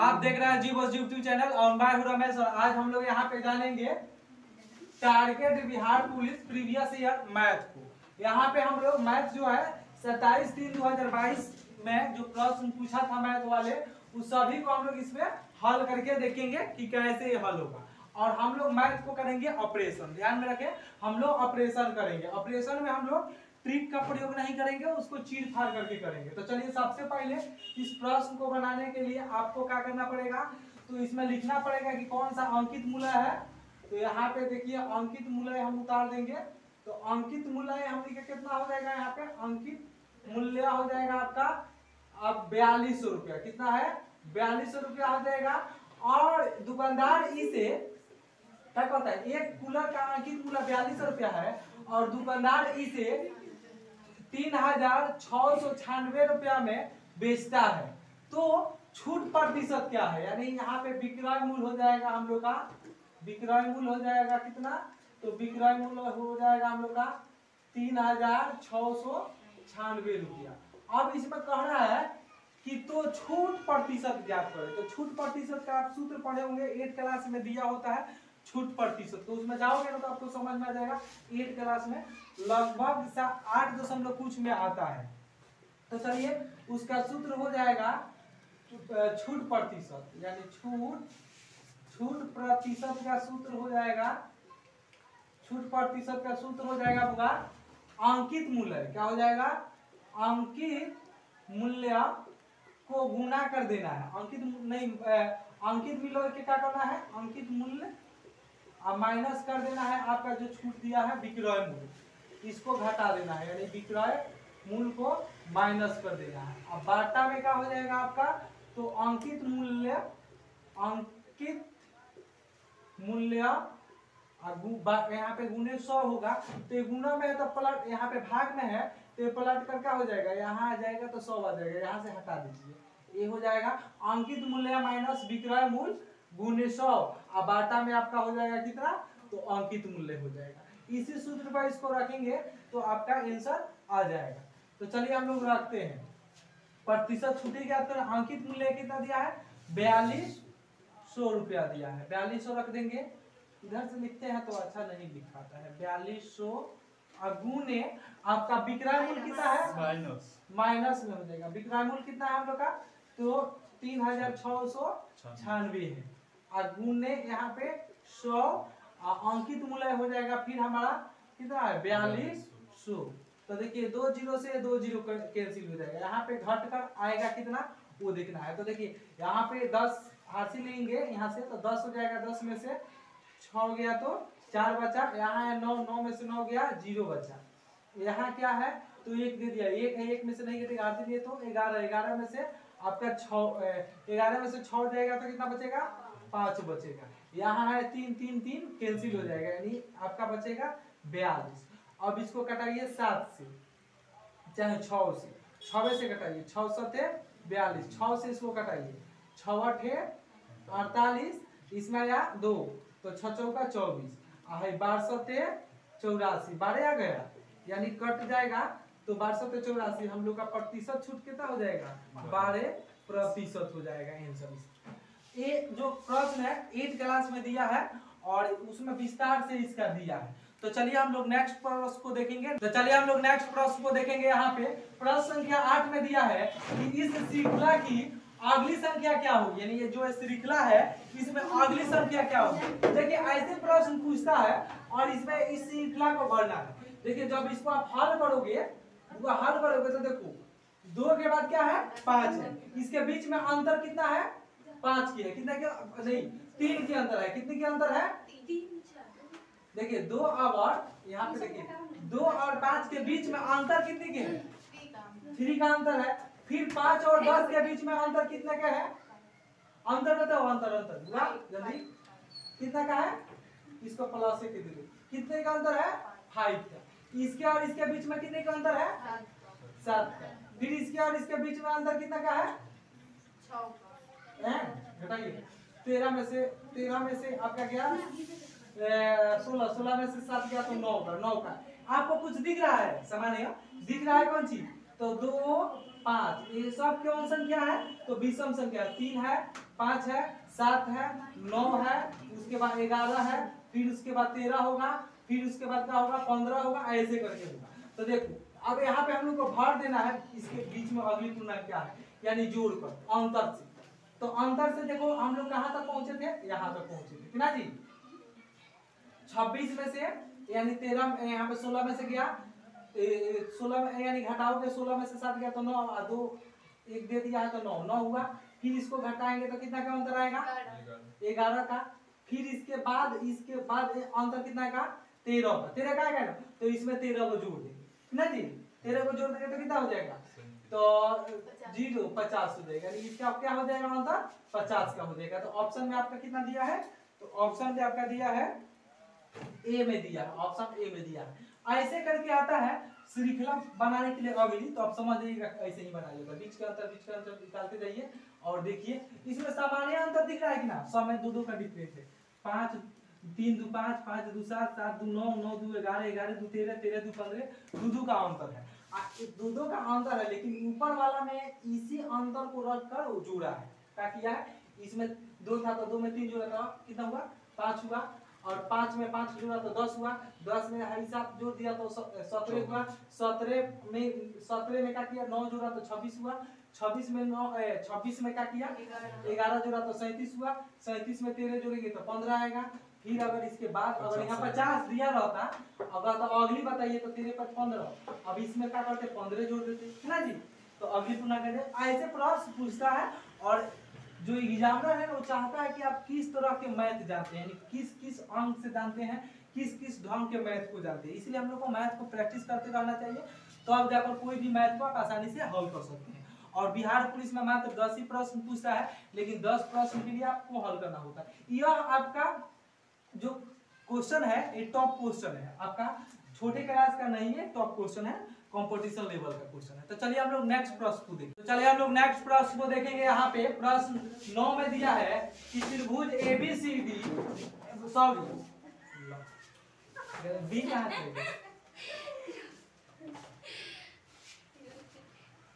आप देख रहे हैं जी बस यूट्यूब चैनल और मैं हूं रमेश और आज हम लोग यहाँ पे जानेंगे target Bihar police previous year math को। यहाँ पे हम लोग मैथ जो है 27/3/2022 में जो प्रश्न पूछा था मैथ वाले उस सभी को हम लोग इसमें हल करके देखेंगे कि कैसे हल होगा। और हम लोग मैथ को करेंगे ऑपरेशन, ध्यान में रखें हम लोग ऑपरेशन करेंगे। ऑपरेशन में हम लोग ट्रिक का प्रयोग नहीं करेंगे, उसको चीर फाड़ करके करेंगे। तो चलिए सबसे पहले इस प्रश्न को बनाने के लिए आपको क्या करना पड़ेगा, तो इसमें लिखना पड़ेगा कि कौन सा अंकित मूलय है। तो यहाँ पे देखिए अंकित मूलय हम उतार देंगे। तो अंकित मूलय हम लिखे कितना हो जाएगा, यहाँ पे अंकित मूल्य हो जाएगा आपका अब 4200 रुपया। कितना है, 4200 रुपया हो जाएगा। और दुकानदार इसे क्या कहता है, एक कूलर का अंकित मूल्य 4200 रुपया है और दुकानदार इसे 3696 रुपया में बेचता है। तो छूट प्रतिशत क्या है, यानी यहाँ पे विक्रय मूल्य हो जाएगा हम लोग का, विक्रय मूल्य हो जाएगा कितना, तो विक्रय मूल्य हो जाएगा हम लोग का 3696 रुपया। अब इसमें कह रहा है कि तो छूट प्रतिशत ज्ञात करें। तो छूट प्रतिशत का आप सूत्र पढ़े होंगे, 8 क्लास में दिया होता है छूट प्रतिशत। तो उसमें जाओगे ना तो आपको समझ में आ जाएगा, 8 क्लास में लगभग 8 दशमलव कुछ में आता है। तो चलिए उसका सूत्र हो जाएगा छूट प्रतिशत, यानी छूट प्रतिशत का सूत्र हो जाएगा, छूट प्रतिशत का सूत्र हो जाएगा आपका अंकित मूल्य। क्या हो जाएगा, अंकित मूल्य को गुना कर देना है, अंकित नहीं अंकित मूल्य के क्या करना है, अंकित मूल्य अब माइनस कर देना है आपका जो छूट दिया है विक्रय मूल्य, इसको घटा देना है, यानी विक्रय मूल्य को माइनस कर देना है। अब बाटा में क्या हो जाएगा आपका, तो अंकित मूल्य यहाँ पे गुने 100 होगा। तो ये गुना में है तो पलट, यहाँ पे भाग में है तो ये पलट कर क्या हो जाएगा, यहाँ आ जाएगा तो 100 आ जाएगा, यहाँ से हटा दीजिए। ये हो जाएगा अंकित मूल्य माइनस विक्रय मूल्य गुने 100। अब बाटा में आपका हो जाएगा कितना, तो अंकित मूल्य हो जाएगा। इसी सूत्र पर इसको रखेंगे तो आपका आंसर आ जाएगा। तो चलिए हम लोग रखते हैं प्रतिशत छूटी ज्ञात करें। अंकित मूल्य कितना दिया है, 4200 रुपया दिया है, 4200 रख देंगे। इधर से लिखते हैं तो अच्छा नहीं लिख पाता है, 4200 गुने आपका विक्रय मूल्य कितना है, माइनस में हो जाएगा। विक्रय मूल्य कितना है हम लोग का, तो 3696 है और गुने यहाँ पे 100 अंकित मूल्य हो जाएगा फिर हमारा कितना है 4200। तो देखिए 2 0 से 2 0 कैंसिल हो जाएगा, यहाँ पे घट कर आएगा कितना वो देखना है। तो देखिए यहाँ पे 10 हासिल लेंगे यहाँ से तो 10 हो जाएगा, 10 में से 6 गया तो 4 बचा, यहाँ है 9, 9 में से 9 गया 0 बचा। यहाँ क्या है तो 1 दे दिया, 1 है 1 में से नहीं गया आते दिए तो 11, 11 में से आपका 6, 11 में से 6 जाएगा तो कितना बचेगा 5 बचेगा। यहाँ है 3, 3, 3 कैंसिल हो जाएगा, यानी आपका बचेगा 42। अब इसको कटाइए 7 से चाहे 6 से, 6 से कटाइए, 6 7 42, 6 से इसको कटाइए, 6 8 48, इसमें आया 2 तो 6 चौका 24, 12 7 84, 12 आ गया यानी कट जाएगा तो 12 7 84 हम लोग का प्रतिशत छूट कितना हो जाएगा 12% हो जाएगा आंसर। ये जो प्रश्न है 8 क्लास में दिया है और उसमें विस्तार से इसका दिया है। तो चलिए हम लोग नेक्स्ट प्रश्न को देखेंगे। तो चलिए हम लोग नेक्स्ट प्रश्न को देखेंगे। यहाँ पे प्रश्न संख्या 8 में दिया है कि इस श्रृंखला की अगली संख्या क्या होगी, यानी ये जो श्रृंखला है इसमें अगली संख्या क्या होगी। देखिए ऐसे प्रश्न पूछता है और इसमें इस श्रृंखला को भरना है। देखिए जब इसको आप हल करोगे तो देखो 2 के बाद क्या है 5 है, इसके बीच में अंतर कितना है 5 की है, कितना क्या नहीं 3 की अंतर है, कितने की अंतर है, देखिए 2 और यहाँ पे देखिए 2 और 5 के बीच में अंतर कितने के है, 3 का अंतर है। फिर 5 और 10 के बीच में अंतर कितने का है, अंतर बताओ, अंतर जल्दी कितना का है, इसको प्लस से दे दो, कितने का अंतर है 5 का। इसके और इसके बीच में कितने का अंतर है 7 का। फिर इसके और इसके बीच में अंतर कितना का है 6 का, घटाइए 13 में से आपका गया 16, 16 में से 7 गया तो 9 का। आपको कुछ दिख रहा है, सामान्य दिख रहा है कौन चीज, तो 2 5, ये सब कौन संख्या है? तो विषम संख्या। 3 है, 5 है, 7 है, 9 है, उसके बाद 11 है, फिर उसके बाद 13 होगा, फिर उसके बाद क्या होगा? 15 होगा, ऐसे करके होगा। तो देखो अब यहाँ पे हम लोग को भर देना है इसके बीच में अगली पूर्णांक क्या है, यानी जोड़कर अंतर से। तो अंतर से देखो हम लोग कहाँ तक पहुंचे थे? यहाँ तक पहुंचे थे ना जी। 26 में से यानी 13, यहाँ पे 16 में से गया 16 में, यानी घटाओगे 16 में से 7 गया तो 9, और 2 1 दे दिया है तो 9 हुआ। फिर इसको घटाएंगे तो कितना का अंतर आएगा? 11 का। फिर इसके बाद अंतर कितना का? 13 का। 13 का आएगा ना, तो इसमें 13 को जोड़ देंगे ना जी। 13 को जोड़ देंगे तो कितना हो जाएगा? तो 0 50 हो जाएगा, इसका क्या हो जाएगा? अंतर 50 का हो जाएगा। तो ऑप्शन में आपका कितना दिया है? तो ऑप्शन में आपका दिया है ए में दिया है, ऑप्शन ए में दिया है। ऐसे करके आता है श्रृंखला बनाने के लिए अगली, तो आप समझ जाइएगा ऐसे ही बनाइएगा। बीच का अंतर निकालते जाइए और देखिए इसमें सामान्य अंतर दिख रहा है कि ना? सब में 2 का डिफरेंस है। 5 3 2 5 5 2 7 7 2 9 9 2 11 11 2 13 13 2 15 2 का अंतर है। 2 का अंतर है, लेकिन ऊपर वाला में इसी अंतर को रखकर वो जोड़ा है। क्या किया है? इसमें 2 था तो 2 में 3 जोड़ा था, कितना हुआ? 5 हुआ। और 5 में 5 जोड़ा तो 10 हुआ। 10 में हिसाब जोड़ दिया तो 17 हुआ। 17 में क्या किया? 9 जोड़ा तो 26 हुआ। 26 में 9 26 में क्या किया? 11 जोड़ा तो 37 हुआ। 37 में 13 जोड़ेंगे तो 15 आएगा। फिर अगर इसके बाद अगर यहाँ 50 दिया रहता अगर तो अगली बताइए तो 13 पर 15, अब इसमें क्या करते? 15 जोड़ देते है ना जी। तो अगली पूर्णांक ऐसे प्रश्न पूछता है। और जो एग्जामिनर है वो चाहता है कि आप किस तरह के मैथ जानते हैं, यानी किस किस अंक से जानते हैं, किस किस ढंग के मैथ को जानते हैं। इसलिए हम लोग को मैथ को प्रैक्टिस करते रहना चाहिए, तो अब जाकर कोई भी मैथ को आप आसानी से हल कर सकते हैं। और बिहार पुलिस में मात्र 10 ही प्रश्न पूछता है, लेकिन 10 प्रश्न के लिए आपको हल करना होता है। यह आपका जो क्वेश्चन है ये टॉप क्वेश्चन है आपका, छोटे क्लास का नहीं है, टॉप क्वेश्चन है, कंपटीशन लेवल का क्वेश्चन है। तो चलिए हम लोग नेक्स्ट प्रश्न को देखें। तो चलिए हम लोग नेक्स्ट प्रश्न को देखेंगे। यहाँ पे प्रश्न 9 में दिया है कि त्रिभुज ABCD, सॉरी बी कहाँ से?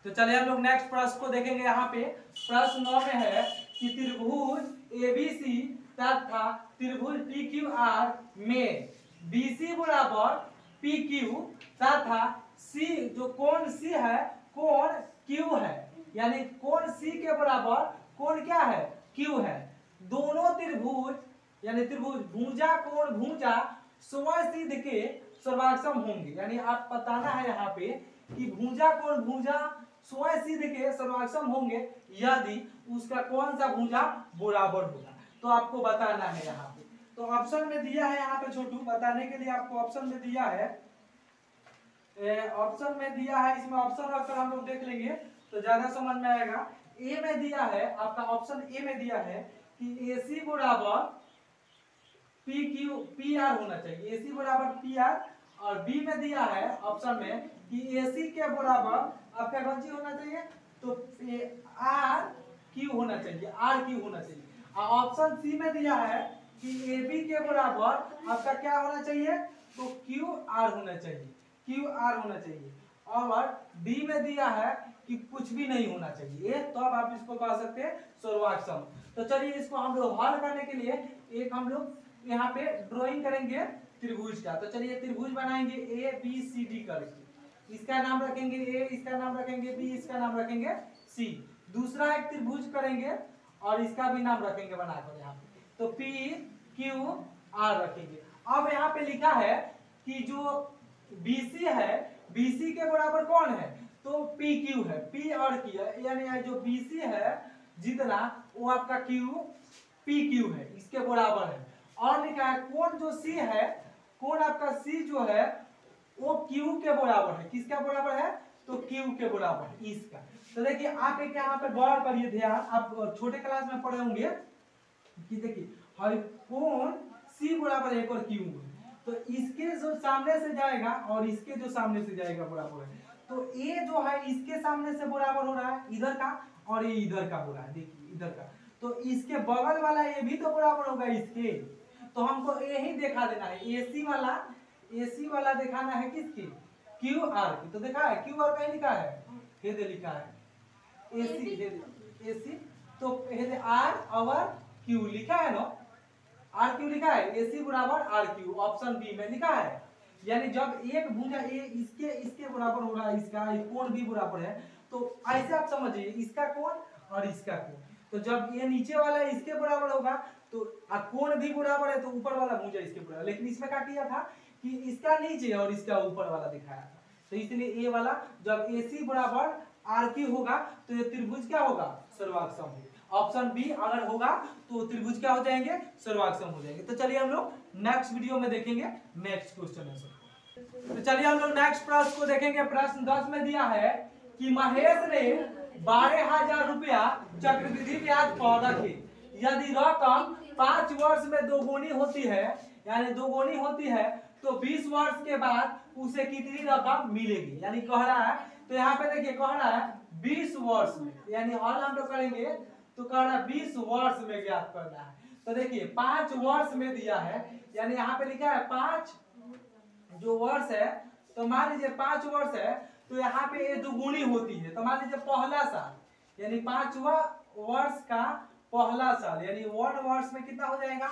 तो चलिए हम लोग नेक्स्ट प्रश्न को देखेंगे। यहाँ पे प्रश्न 9 में है कि त्रिभुज ABC तथा त्रिभुज PQR में BC बराबर PQ तथा C जो कोण C है कोण Q है, यानी कोण C के बराबर कोण क्या है? Q है। दोनों त्रिभुज यानी त्रिभुज भुजा कोण भुजा स्वसिद्ध के सर्वाक्षम होंगे, यानी आप बताना है यहाँ पे कि भुजा कोण भुजा स्वसिद्ध के सर्वाक्षम होंगे यदि उसका कौन सा भुजा बराबर होगा, तो आपको बताना है यहाँ पे। तो ऑप्शन में दिया है यहाँ पे छोटू, बताने के लिए आपको ऑप्शन में दिया है, ऑप्शन में दिया है, इसमें ऑप्शन रखकर हम लोग देख लेंगे तो ज्यादा समझ में आएगा। ए में दिया है आपका, ऑप्शन ए में दिया है कि AC बराबर PR होना चाहिए, AC बराबर PR। और बी में दिया है ऑप्शन में कि AC के बराबर आपका गंजी होना चाहिए, तो RQ होना चाहिए, RQ होना चाहिए। और ऑप्शन सी में दिया है कि AB के बराबर आपका क्या होना चाहिए? तो QR होना चाहिए, QR होना चाहिए। और डी में दिया है कि कुछ भी नहीं होना चाहिए, तो अब आप इसको कह सकते हैं सर्वाक्षम। तो चलिए इसको हम लोग हल करने के लिए एक हम लोग यहाँ पे ड्राइंग करेंगे त्रिभुज का। तो चलिए त्रिभुज बनाएंगे ABCD करके, इसका नाम रखेंगे A, इसका नाम रखेंगे B, इसका नाम रखेंगे C। दूसरा एक त्रिभुज करेंगे और इसका भी नाम रखेंगे बनाकर यहाँ पे, तो PQR रखेंगे। अब यहाँ पे लिखा है कि जो BC है, BC के बराबर कौन है? तो PQ है, P और Q है, यानी जो BC है जितना वो आपका PQ है, इसके बराबर है। और लिखा है कोण जो C है, कोण आपका C जो है वो Q के बराबर है। किसका बराबर है? तो Q के बराबर है इसका। तो देखिए आप एक यहाँ पे गौर करिए ध्यान, आप छोटे क्लास में पढ़े होंगे कि देखिए कोण C बराबर 1 और Q है, तो इसके जो सामने से जाएगा और इसके जो सामने से जाएगा बराबर है। तो A जो है इसके सामने से बराबर हो रहा है इधर का, और ये इधर का हो रहा है, देखिए इधर का। तो इसके बगल वाला ये भी तो बराबर होगा इसके, तो हमको यही दिखा देना है, AC वाला दिखाना है किसकी? QR की। तो देखा है QR कहीं लिखा है, ये दे लिखा है AC तो R और Q लिखा है ना, R Q लिखा है, AC बराबर R Q ऑप्शन बी में लिखा है। यानी जब एक भुजा ए इसके बराबर हो रहा है, इसका कोण भी बराबर है, तो ऐसे आप समझिए इसका कोण और इसका कोण, तो जब ये नीचे वाला इसके बराबर होगा तो कोण भी बराबर है तो ऊपर वाला भुजा इसके बराबर। लेकिन इसमें क्या किया था कि इसका नीचे और इसका ऊपर वाला दिखाया था, तो इसलिए ये वाला जब AC बराबर RQ होगा तो ये त्रिभुज क्या होगा, सर्वाक्षम होगा। ऑप्शन बी अगर होगा तो त्रिभुज क्या हो जाएंगे, सर्वाक्षम हो जाएंगे। तो चलिए हम लोग नेक्स्ट वीडियो में देखेंगे नेक्स्ट क्वेश्चन आंसर। तो चलिए हम लोग नेक्स्ट प्रश्न को देखेंगे। प्रश्न 10 में दिया है कि महेश ने 12,000 रुपया चक्रवृद्धि ब्याज पर रखे, यदि रकम 5 वर्ष में दोगुनी होती है, यानी दोगुनी होती है, तो 20 वर्ष के बाद उसे कितनी रकम मिलेगी। यानी कह रहा है, तो यहाँ पे देखिए कह रहा है 20 वर्ष में, यानी हल हम लोग करेंगे तो कह रहा है 20 वर्ष में ज्ञात करना है। तो देखिए 5 वर्ष में दिया है, यानी यहाँ पे लिखा है 5 जो वर्ष है, तो मान लीजिए 5 वर्ष है तो यहाँ पे ये दुगुनी होती है, तो मान लीजिए पहला साल, यानी 5वां वर्ष का पहला साल, यानी 1 वर्ष में कितना हो जाएगा,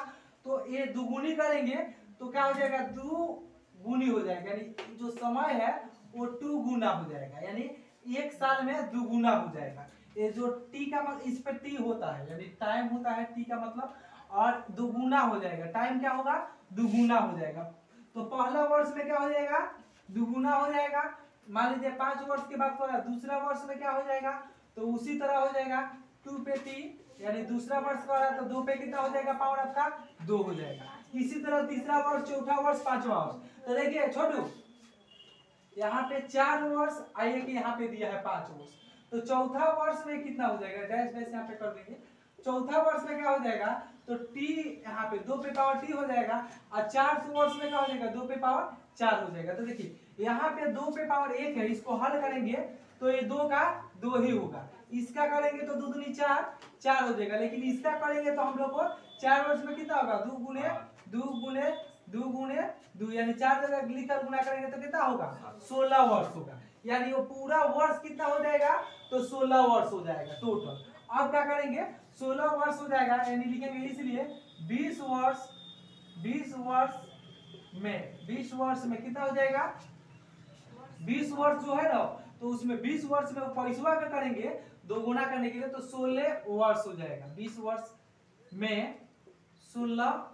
तो ये दुगुनी करेंगे तो क्या हो जाएगा, 2 गुनी हो जाएगा, यानी जो समय है वो 2 गुना हो जाएगा, यानी 1 साल में 2 गुना हो जाएगा। ये जो टी का मतलब इस पे टी होता है, यानी टाइम होता है टी का मतलब, और 2 गुना हो जाएगा, टाइम क्या होगा, 2 गुना हो जाएगा। तो पहला वर्ष में क्या हो जाएगा, 2 गुना हो जाएगा। मान लीजिए 5 वर्ष के बाद दूसरा वर्ष में क्या हो जाएगा, तो उसी तरह हो जाएगा 2 पे टी, यानी दूसरा वर्ष का तो 2 पे कितना हो जाएगा, पावर आपका 2 हो जाएगा। इसी तरह तीसरा वर्ष, चौथा वर्ष, 5वां वर्ष। तो देखिए छोटू यहाँ पे 4 वर्ष आइए कि यहाँ पे दिया है 5 वर्ष, तो चौथा वर्ष में कितना हो जाएगा, डैश डैश यहाँ पे कर देंगे। चौथा वर्ष में क्या हो जाएगा, तो टी यहाँ पे 2 पे पावर टी हो जाएगा, और 4 वर्ष में क्या हो जाएगा, 2 पे पावर 4 हो जाएगा। तो देखिए यहाँ पे 2 पे पावर 1 है, इसको हल करेंगे तो ये 2 का 2 ही होगा, इसका करेंगे तो 2 दूनी 4 हो जाएगा, लेकिन इसका करेंगे तो हम लोग को 4 वर्ष में कितना होगा, 2 गुने 2 गुने 2 गुने 2, यानी 4 जगह लिखकर गुना करेंगे तो कितना होगा, 16 वर्ष होगा। यानी वो पूरा वर्ष कितना हो जाएगा, तो 16 वर्ष हो जाएगा टोटल। अब क्या करेंगे, 16 वर्ष हो जाएगा, यानी लिखेंगे इसलिए 20 वर्ष में कितना हो जाएगा, 20 वर्ष जो है ना, तो उसमें 20 वर्ष में पैसवा का करेंगे 2 गुना करने के लिए, तो 16 वर्ष हो जाएगा। 20 वर्ष में 16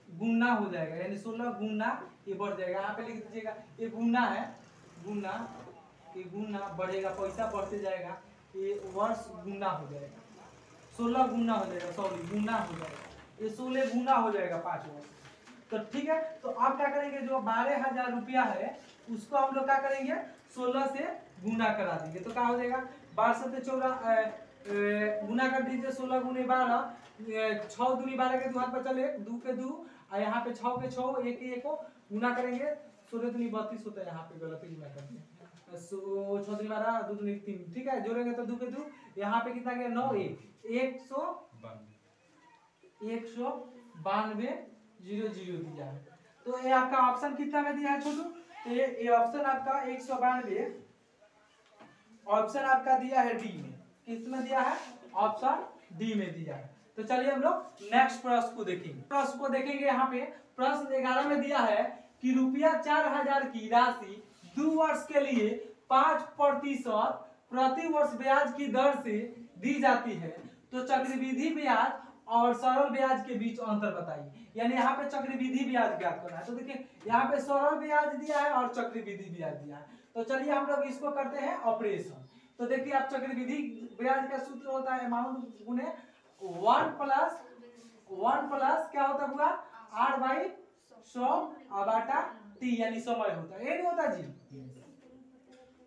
गुना हो जाएगा, यानी 16 गुना ये बढ़ जाएगा। यहाँ पे लिख दीजिएगा, ये गुना है, गुना, ये गुना बढ़ेगा, पैसा बढ़ते जाएगा, ये वर्ष गुना हो जाएगा, 16 गुना हो जाएगा, सॉरी गुना हो जाएगा, ये 16 गुना हो जाएगा 5 वर्ष। तो ठीक है, तो आप क्या करेंगे, जो 12,000 रुपया है उसको हम लोग क्या करेंगे, 16 से गुना करा देंगे, तो क्या हो जाएगा, 12 से 14 गुना कर दीजिए, 16 गुने 12, 6 दूनी 12 के 2 हाथ बचल 1, 2 के 2, और यहाँ पे 6 के 6, 1 के 1 को गुना करेंगे, 16 दूनी 32 होता है, यहाँ पे गलत ही गुना करते हैं, 6 दूनी 12, 2 दूनी 3, ठीक है, जोड़ेंगे तो 2 के 2, यहाँ पे कितना गया, 9 192 0 0 दिया है। तो ये आपका ऑप्शन कितना में दिया है छोटू, तो ये ऑप्शन आपका 192 ऑप्शन आपका दिया है डी में, किस में दिया है, ऑप्शन डी में दिया है। तो चलिए हम लोग नेक्स्ट प्रश्न को देखेंगे। प्रश्न को देखेंगे, यहाँ पे प्रश्न 11 में दिया है कि रुपया 4,000 की राशि 2 वर्ष के लिए 5% प्रति वर्ष ब्याज की दर से दी जाती है, तो चक्रवृद्धि ब्याज और सरल ब्याज के बीच अंतर बताइए। यानी यहाँ पे चक्रवृद्धि ब्याज ज्ञात करना है। तो देखिए यहाँ पे सरल ब्याज दिया है और चक्रवृद्धि ब्याज दिया है, तो चलिए हम लोग इसको करते हैं ऑपरेशन। तो देखिए आप चक्रवृद्धि ब्याज का सूत्र होता है अमाउंट गुने 1 प्लस क्या होता है, R/100/T, यानी समय होता है, ये नहीं होता जी।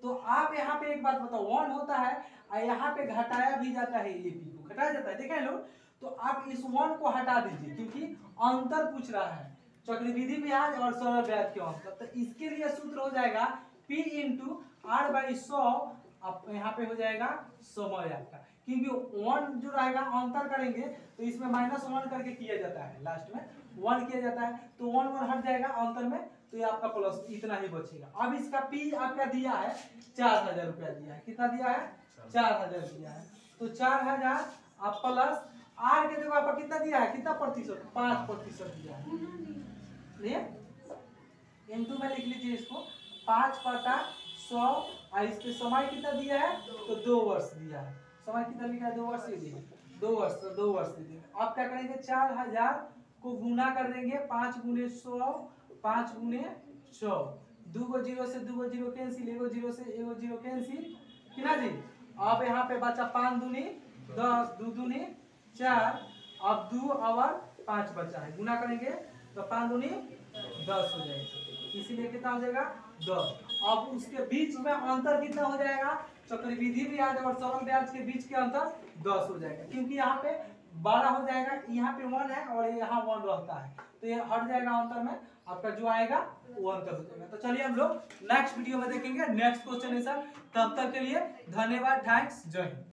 तो आप यहाँ पे एक बात बताओ, 1 होता है और यहाँ पे घटाया भी जाता है, ये पी को घटाया जाता है, देखें लोग। तो आप इस 1 को हटा दीजिए, क्योंकि अंतर पूछ रहा है चक्रवृद्धि ब्याज और सरल ब्याज के अंतर। तो इसके लिए सूत्र हो जाएगा P × R/100, अब यहाँ पे हो जाएगा समय आपका, क्योंकि 1 जो रहेगा अंतर करेंगे तो इसमें -1 करके किया जाता है, लास्ट में 1 किया जाता है, तो 1 हट जाएगा अंतर में, तो ये आपका प्लस इतना ही बचेगा। अब इसका P आपका दिया है 4,000 रुपया दिया है, कितना दिया है, 4000 दिया है। तो 4000 आप प्लस आर के देखो आपका कितना दिया है, कितना प्रतिशत, 5% दिया है। M2 में लिख लीजिए इसको 5/100 और इस पे समय कितना दिया है, तो 2 वर्ष दिया है। समय कितना लिखा है, 2 वर्ष दिए, 2 वर्ष, तो 2 वर्ष दिए। अब क्या करेंगे, 4000 को गुना कर देंगे 5 गुने 100, 5 गुने 100, 2 गो जीरो से 2 गो जीरो कैंसिल, 1 गो जीरो से 1 गो जीरो कैंसिल, कितना जी। अब यहाँ पे बचा 5 दूनी 10, 2 दूनी 4, अब 2 और 5 बचा है, गुना करेंगे तो 5 दूनी 10 हो जाएगा, इसीलिए कितना हो जाएगा 10। अब उसके बीच में अंतर कितना हो जाएगा, चक्रवृद्धि ब्याज और सरल ब्याज के बीच के अंतर 10 हो जाएगा, क्योंकि यहाँ पे 12 हो जाएगा, यहाँ पे 1 है और यहाँ 1 रहता है, तो ये हट जाएगा अंतर में, आपका जो आएगा वो अंतर हो जाएगा। तो चलिए हम लोग नेक्स्ट वीडियो में देखेंगे नेक्स्ट क्वेश्चन आंसर, तब तक के लिए धन्यवाद, थैंक्स, जय हिंद।